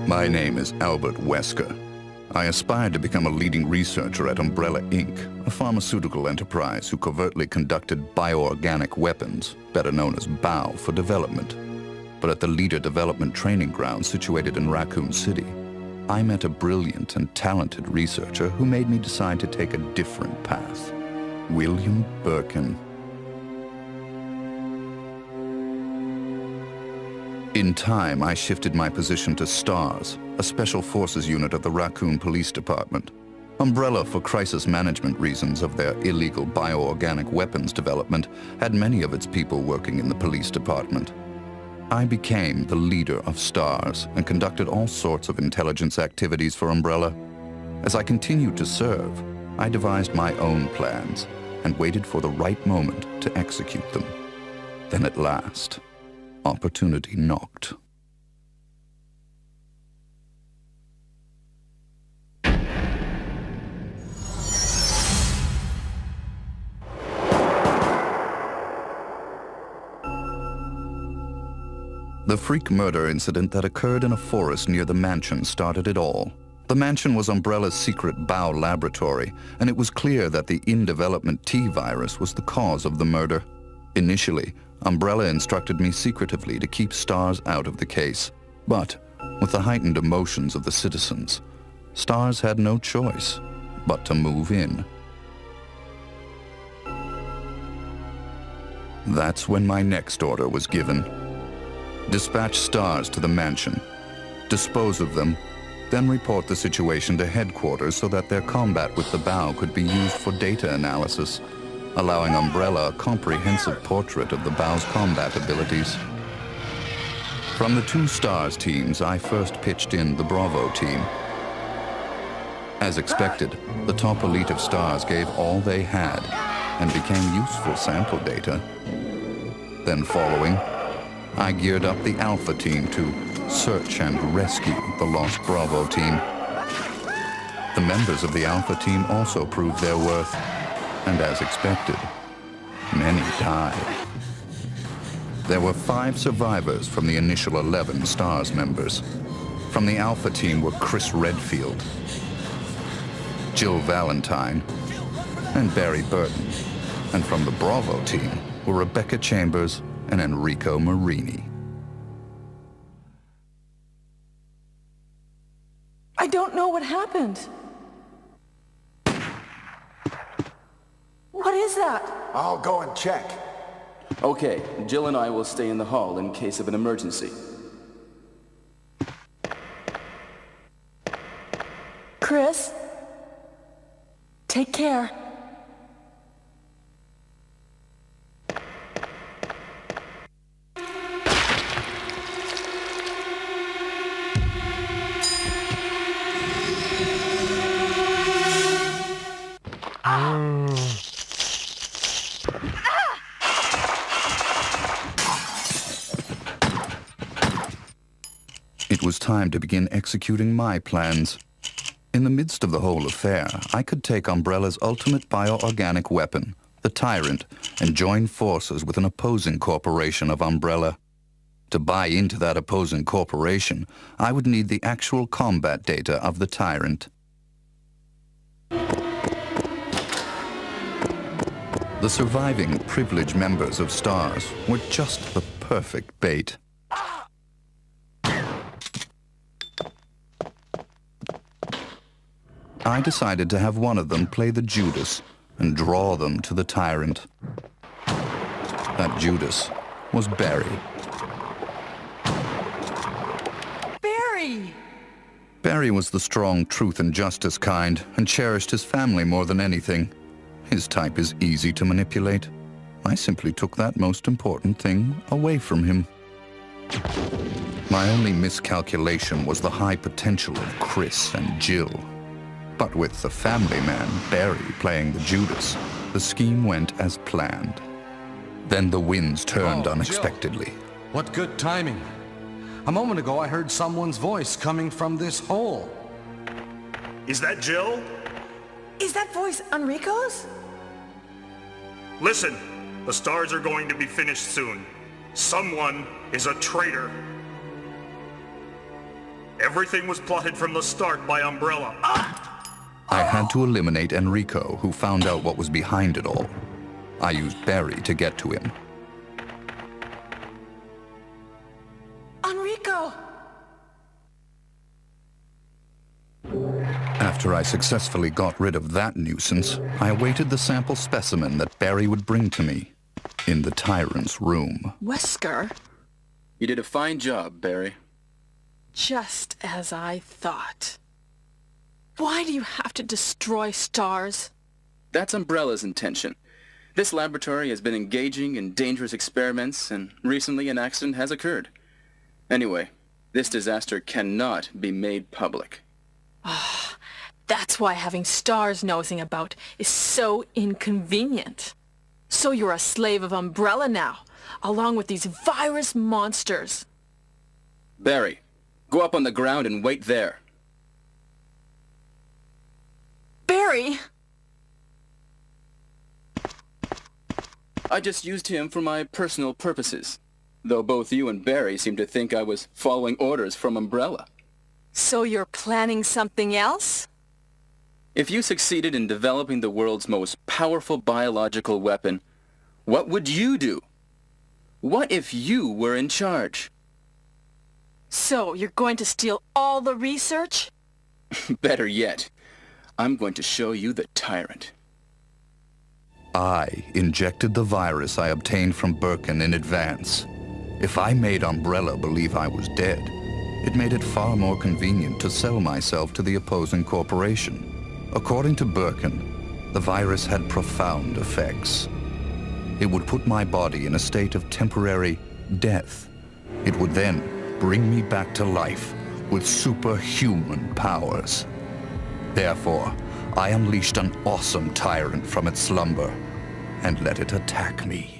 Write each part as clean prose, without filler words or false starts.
My name is Albert Wesker. I aspired to become a leading researcher at Umbrella Inc., a pharmaceutical enterprise who covertly conducted bioorganic weapons, better known as BOW, for development. But at the Leader Development Training Ground situated in Raccoon City, I met a brilliant and talented researcher who made me decide to take a different path. William Birkin. In time, I shifted my position to STARS, a special forces unit of the Raccoon Police Department. Umbrella, for crisis management reasons of their illegal bioorganic weapons development, had many of its people working in the police department. I became the leader of STARS and conducted all sorts of intelligence activities for Umbrella. As I continued to serve, I devised my own plans and waited for the right moment to execute them. Then at last, opportunity knocked. The freak murder incident that occurred in a forest near the mansion started it all. The mansion was Umbrella's secret BOW laboratory, and it was clear that the in-development T virus was the cause of the murder. Initially, Umbrella instructed me secretively to keep STARS out of the case. But, with the heightened emotions of the citizens, STARS had no choice but to move in. That's when my next order was given. Dispatch STARS to the mansion, dispose of them, then report the situation to headquarters so that their combat with the BOW could be used for data analysis, allowing Umbrella a comprehensive portrait of the BOW's combat abilities. From the two STARS teams, I first pitched in the Bravo team. As expected, the top elite of STARS gave all they had and became useful sample data. Then following, I geared up the Alpha team to search and rescue the lost Bravo team. The members of the Alpha team also proved their worth, and as expected, many died. There were 5 survivors from the initial 11 STARS members. From the Alpha team were Chris Redfield, Jill Valentine, and Barry Burton. And from the Bravo team were Rebecca Chambers and Enrico Marini. I don't know what happened. What is that? I'll go and check. Okay, Jill and I will stay in the hall in case of an emergency. Chris, take care. It was time to begin executing my plans. In the midst of the whole affair, I could take Umbrella's ultimate bioorganic weapon, the Tyrant, and join forces with an opposing corporation of Umbrella. To buy into that opposing corporation, I would need the actual combat data of the Tyrant. The surviving privileged members of STARS were just the perfect bait. I decided to have one of them play the Judas and draw them to the Tyrant. That Judas was Barry. Barry! Barry was the strong truth and justice kind and cherished his family more than anything. His type is easy to manipulate. I simply took that most important thing away from him. My only miscalculation was the high potential of Chris and Jill. But with the family man, Barry, playing the Judas, the scheme went as planned. Then the winds turned unexpectedly. Jill. What good timing. A moment ago I heard someone's voice coming from this hole. Is that Jill? Is that voice Enrico's? Listen, the STARS are going to be finished soon. Someone is a traitor. Everything was plotted from the start by Umbrella. I had to eliminate Enrico, who found out what was behind it all. I used Barry to get to him. Enrico! After I successfully got rid of that nuisance, I awaited the sample specimen that Barry would bring to me in the Tyrant's room. Wesker? You did a fine job, Barry. Just as I thought. Why do you have to destroy stars? That's Umbrella's intention. This laboratory has been engaging in dangerous experiments, and recently an accident has occurred. Anyway, this disaster cannot be made public. That's why having stars nosing about is so inconvenient. So you're a slave of Umbrella now, along with these virus monsters. Barry, go up on the ground and wait there. Barry! I just used him for my personal purposes, though both you and Barry seem to think I was following orders from Umbrella. So you're planning something else? If you succeeded in developing the world's most powerful biological weapon, what would you do? What if you were in charge? So you're going to steal all the research? Better yet, I'm going to show you the Tyrant. I injected the virus I obtained from Birkin in advance. If I made Umbrella believe I was dead, it made it far more convenient to sell myself to the opposing corporation. According to Birkin, the virus had profound effects. It would put my body in a state of temporary death. It would then bring me back to life with superhuman powers. Therefore, I unleashed an awesome tyrant from its slumber and let it attack me.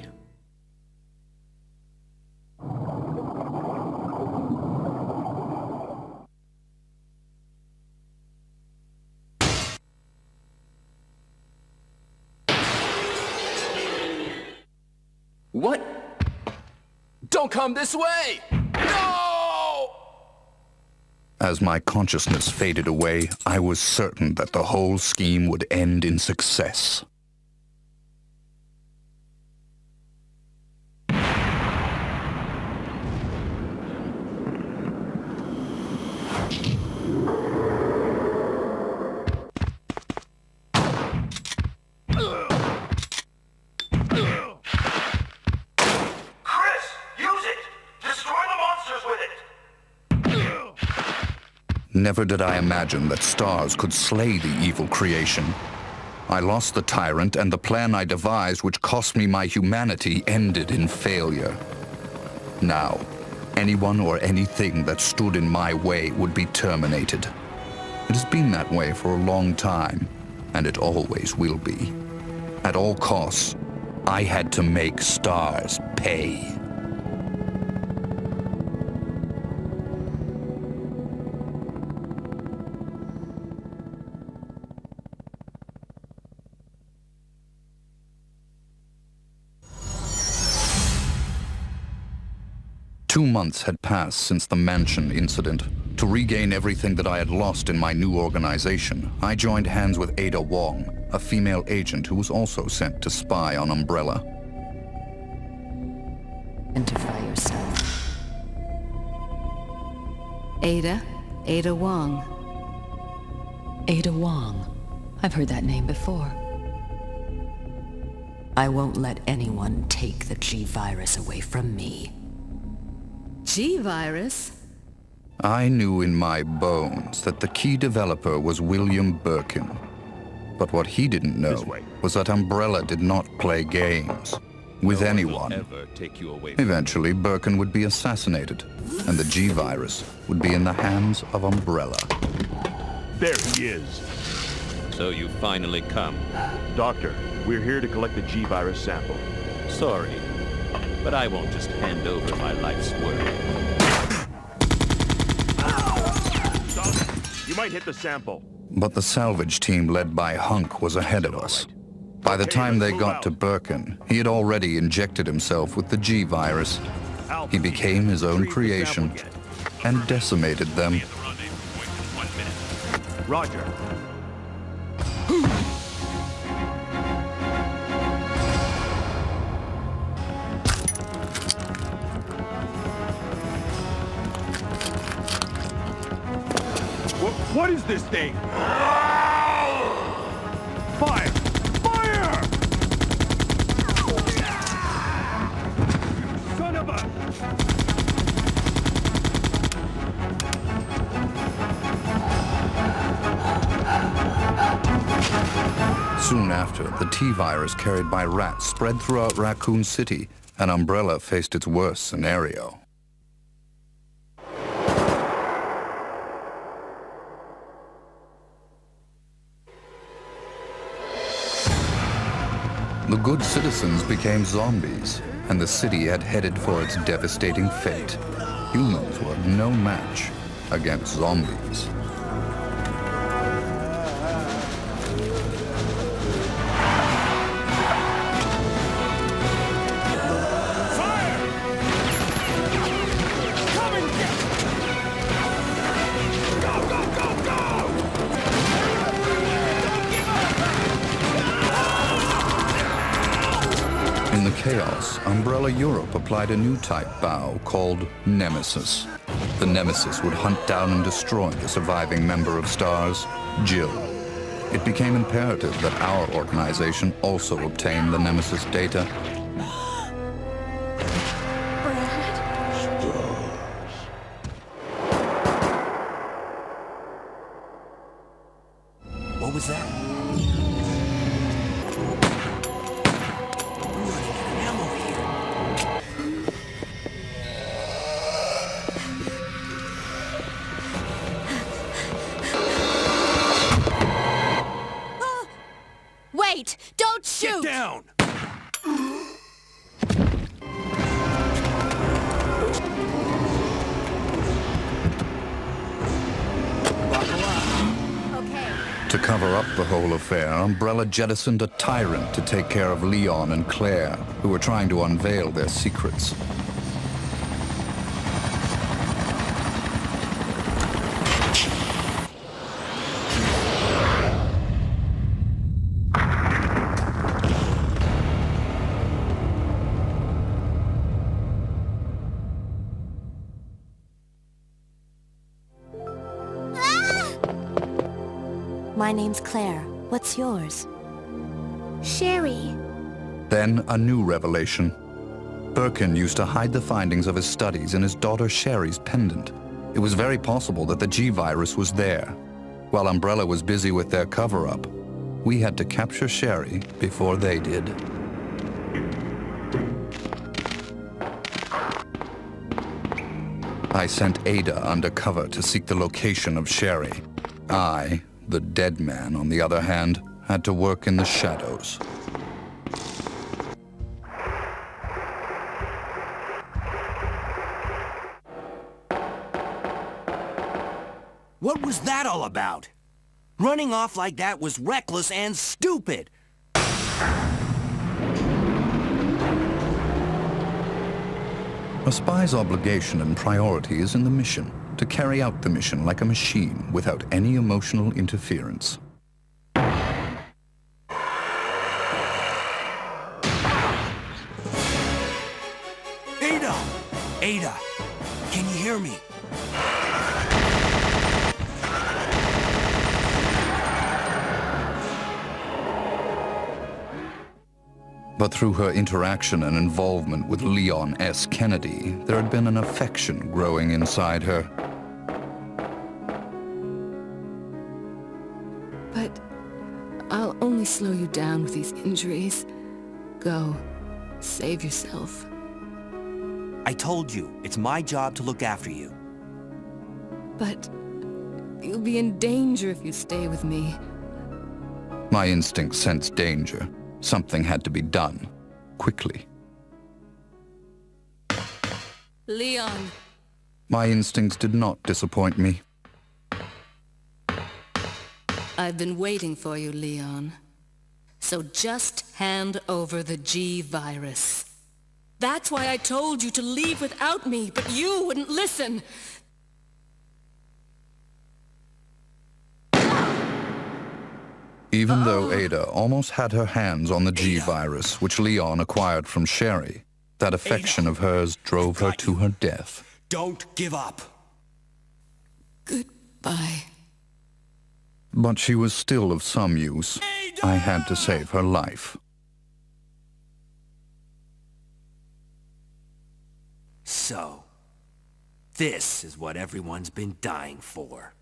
What? Don't come this way! No! As my consciousness faded away, I was certain that the whole scheme would end in success. Never did I imagine that stars could slay the evil creation. I lost the tyrant, and the plan I devised, which cost me my humanity, ended in failure. Now, anyone or anything that stood in my way would be terminated. It has been that way for a long time, and it always will be. At all costs, I had to make stars pay. Two months had passed since the mansion incident. To regain everything that I had lost in my new organization, I joined hands with Ada Wong, a female agent who was also sent to spy on Umbrella. Identify yourself. Ada Wong. Ada Wong. I've heard that name before. I won't let anyone take the G-Virus away from me. G-Virus? I knew in my bones that the key developer was William Birkin. But what he didn't know was that Umbrella did not play games with anyone. Eventually, Birkin would be assassinated, and the G-Virus would be in the hands of Umbrella. There he is. So you finally come. Doctor, we're here to collect the G-Virus sample. Sorry, but I won't just hand over my life's work. Stop. You might hit the sample. But the salvage team led by Hunk was ahead of us. By the time they got to Birkin, he had already injected himself with the G-Virus. He became his own creation and decimated them Roger. What is this thing? Fire! Fire! Son of a... Soon after, the T-virus carried by rats spread throughout Raccoon City, and Umbrella faced its worst scenario. The good citizens became zombies, and the city had headed for its devastating fate. Humans were no match against zombies. In the chaos, Umbrella Europe applied a new type bow called Nemesis. The Nemesis would hunt down and destroy the surviving member of STARS, Jill. It became imperative that our organization also obtain the Nemesis data. What was that? Wait! Don't shoot! Get down! To cover up the whole affair, Umbrella jettisoned a tyrant to take care of Leon and Claire, who were trying to unveil their secrets. My name's Claire. What's yours? Sherry. Then a new revelation. Birkin used to hide the findings of his studies in his daughter Sherry's pendant. It was very possible that the G-virus was there. While Umbrella was busy with their cover-up, we had to capture Sherry before they did. I sent Ada undercover to seek the location of Sherry. I, the dead man, on the other hand, had to work in the shadows. What was that all about? Running off like that was reckless and stupid. A spy's obligation and priority is in the mission, to carry out the mission like a machine without any emotional interference. Ada! Ada! Can you hear me? But through her interaction and involvement with Leon S. Kennedy, there had been an affection growing inside her. But I'll only slow you down with these injuries. Go. Save yourself. I told you, it's my job to look after you. But you'll be in danger if you stay with me. My instinct sensed danger. Something had to be done, quickly. Leon. My instincts did not disappoint me. I've been waiting for you, Leon. So just hand over the G-virus. That's why I told you to leave without me, but you wouldn't listen. Even though Ada almost had her hands on the G-virus, which Leon acquired from Sherry, that affection of hers drove her to her death. Don't give up. Goodbye. But she was still of some use. I had to save her life. So, this is what everyone's been dying for.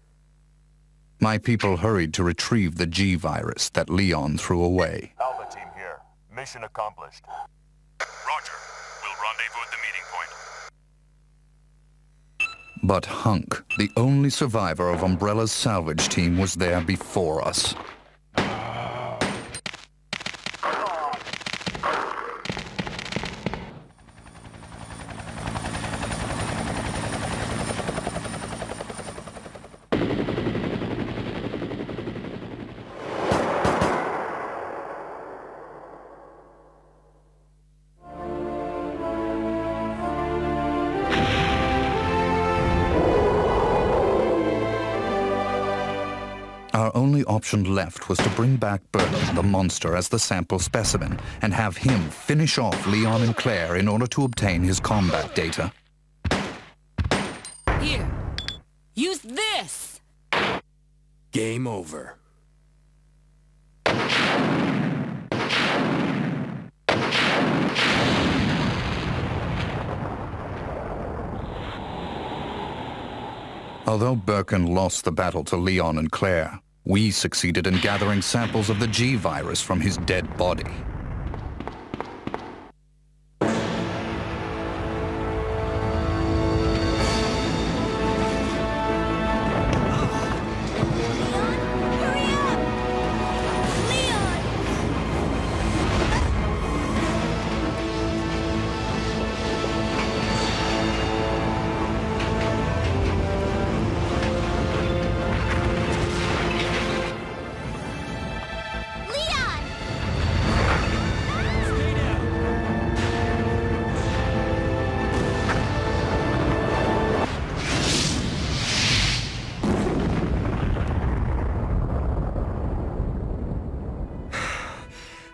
My people hurried to retrieve the G-virus that Leon threw away. Alpha team here. Mission accomplished. Roger. We'll rendezvous at the meeting point. But Hunk, the only survivor of Umbrella's salvage team, was there before us. Our only option left was to bring back Birkin, the monster, as the sample specimen, and have him finish off Leon and Claire in order to obtain his combat data. Here. Use this! Game over. Although Birkin lost the battle to Leon and Claire, we succeeded in gathering samples of the G-virus from his dead body.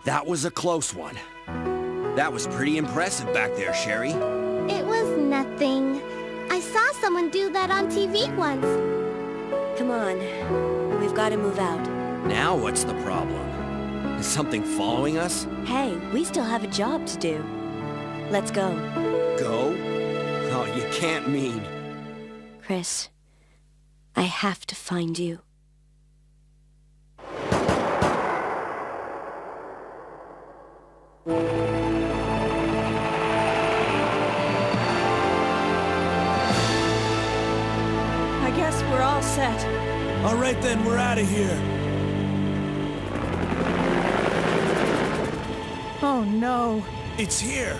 That was a close one. That was pretty impressive back there, Sherry. It was nothing. I saw someone do that on TV once. Come on. We've got to move out. Now what's the problem? Is something following us? Hey, we still have a job to do. Let's go. Go? Oh, you can't mean... Chris, I have to find you. I guess we're all set. All right then, we're out of here. Oh no. It's here.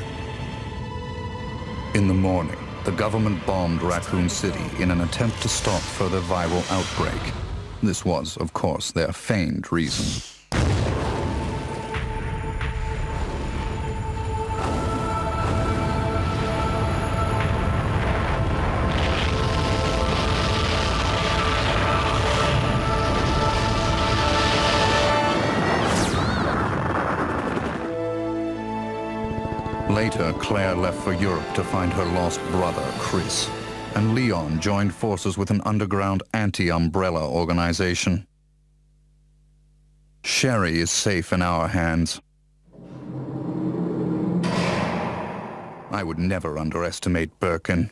In the morning, the government bombed Raccoon City in an attempt to stop further viral outbreak. This was, of course, their feigned reason. Later, Claire left for Europe to find her lost brother, Chris, and Leon joined forces with an underground anti-Umbrella organization. Sherry is safe in our hands. I would never underestimate Birkin.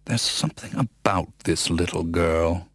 There's something about this little girl.